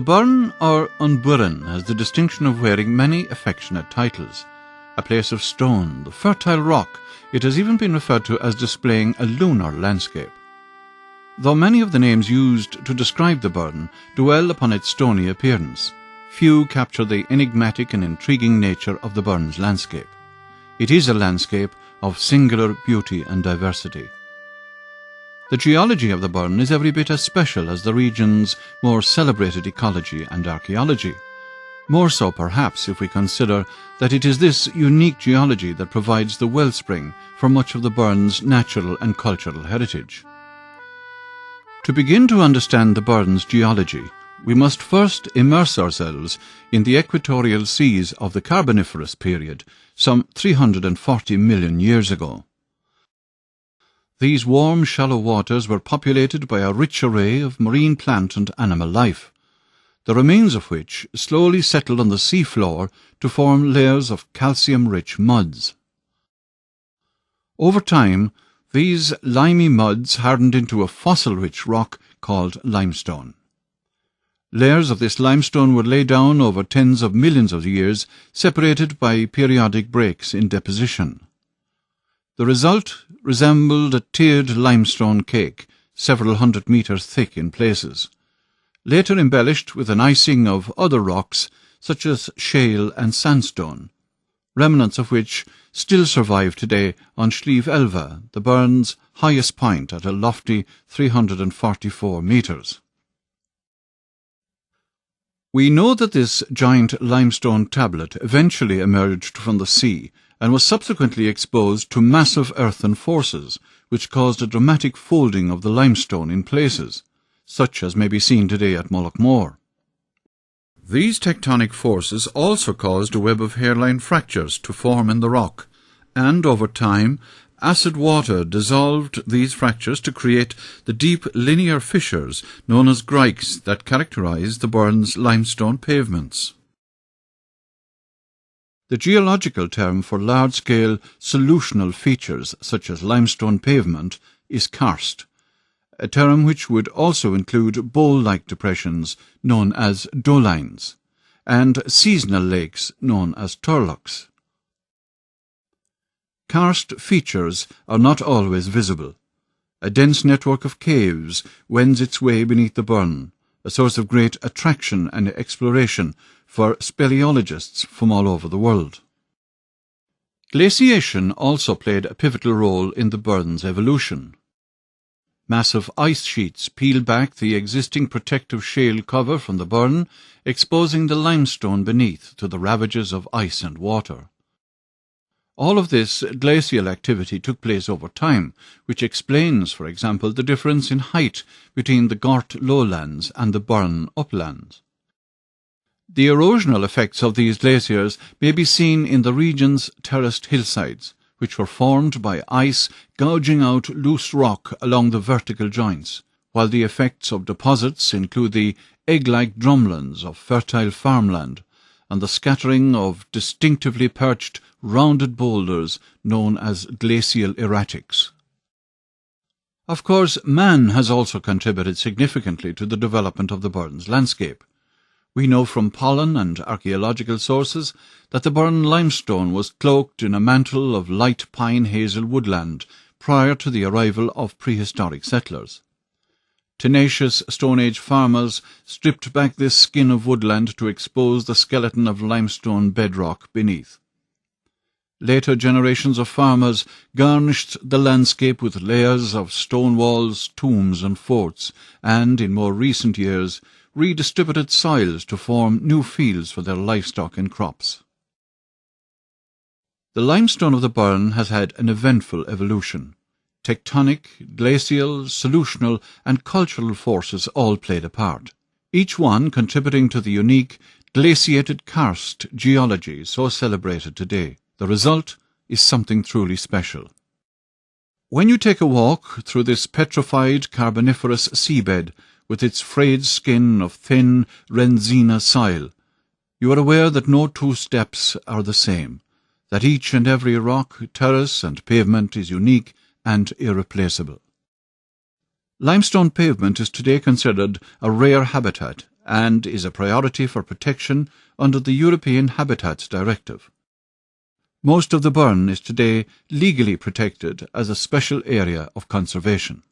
The Burren or Burren has the distinction of wearing many affectionate titles. A place of stone, the fertile rock, it has even been referred to as displaying a lunar landscape. Though many of the names used to describe the Burren dwell upon its stony appearance, few capture the enigmatic and intriguing nature of the Burren's landscape. It is a landscape of singular beauty and diversity. The geology of the Burren is every bit as special as the region's more celebrated ecology and archaeology. More so, perhaps, if we consider that it is this unique geology that provides the wellspring for much of the Burren's natural and cultural heritage. To begin to understand the Burren's geology, we must first immerse ourselves in the equatorial seas of the Carboniferous period, some 340 million years ago. These warm, shallow waters were populated by a rich array of marine plant and animal life, the remains of which slowly settled on the sea floor to form layers of calcium-rich muds. Over time, these limy muds hardened into a fossil-rich rock called limestone. Layers of this limestone were laid down over tens of millions of years, separated by periodic breaks in deposition. The result resembled a tiered limestone cake, several hundred metres thick in places, later embellished with an icing of other rocks such as shale and sandstone, remnants of which still survive today on Slieve Elva, the Burren's highest point at a lofty 344 metres. We know that this giant limestone tablet eventually emerged from the sea and was subsequently exposed to massive earthen forces, which caused a dramatic folding of the limestone in places, such as may be seen today at Mullaghmore. These tectonic forces also caused a web of hairline fractures to form in the rock, and over time, acid water dissolved these fractures to create the deep linear fissures known as grikes that characterize the Burren's limestone pavements. The geological term for large-scale solutional features such as limestone pavement is karst, a term which would also include bowl-like depressions known as dolines, and seasonal lakes known as turlochs. Karst features are not always visible. A dense network of caves wends its way beneath the Burren, a source of great attraction and exploration for speleologists from all over the world. Glaciation also played a pivotal role in the Burren's evolution. Massive ice sheets peeled back the existing protective shale cover from the Burren, exposing the limestone beneath to the ravages of ice and water. All of this glacial activity took place over time, which explains, for example, the difference in height between the Gort lowlands and the Burren uplands. The erosional effects of these glaciers may be seen in the region's terraced hillsides, which were formed by ice gouging out loose rock along the vertical joints, while the effects of deposits include the egg-like drumlins of fertile farmland and the scattering of distinctively perched, rounded boulders known as glacial erratics. Of course, man has also contributed significantly to the development of the Burren's landscape. We know from pollen and archaeological sources that the Burren limestone was cloaked in a mantle of light pine-hazel woodland prior to the arrival of prehistoric settlers. Tenacious Stone Age farmers stripped back this skin of woodland to expose the skeleton of limestone bedrock beneath. Later generations of farmers garnished the landscape with layers of stone walls, tombs and forts, and, in more recent years, redistributed soils to form new fields for their livestock and crops. The limestone of the Burren has had an eventful evolution. Tectonic, glacial, solutional and cultural forces all played a part, each one contributing to the unique glaciated karst geology so celebrated today. The result is something truly special. When you take a walk through this petrified Carboniferous seabed with its frayed skin of thin Renzina soil, you are aware that no two steps are the same, that each and every rock, terrace and pavement is unique and irreplaceable. Limestone pavement is today considered a rare habitat and is a priority for protection under the European Habitats Directive. Most of the burn is today legally protected as a special area of conservation.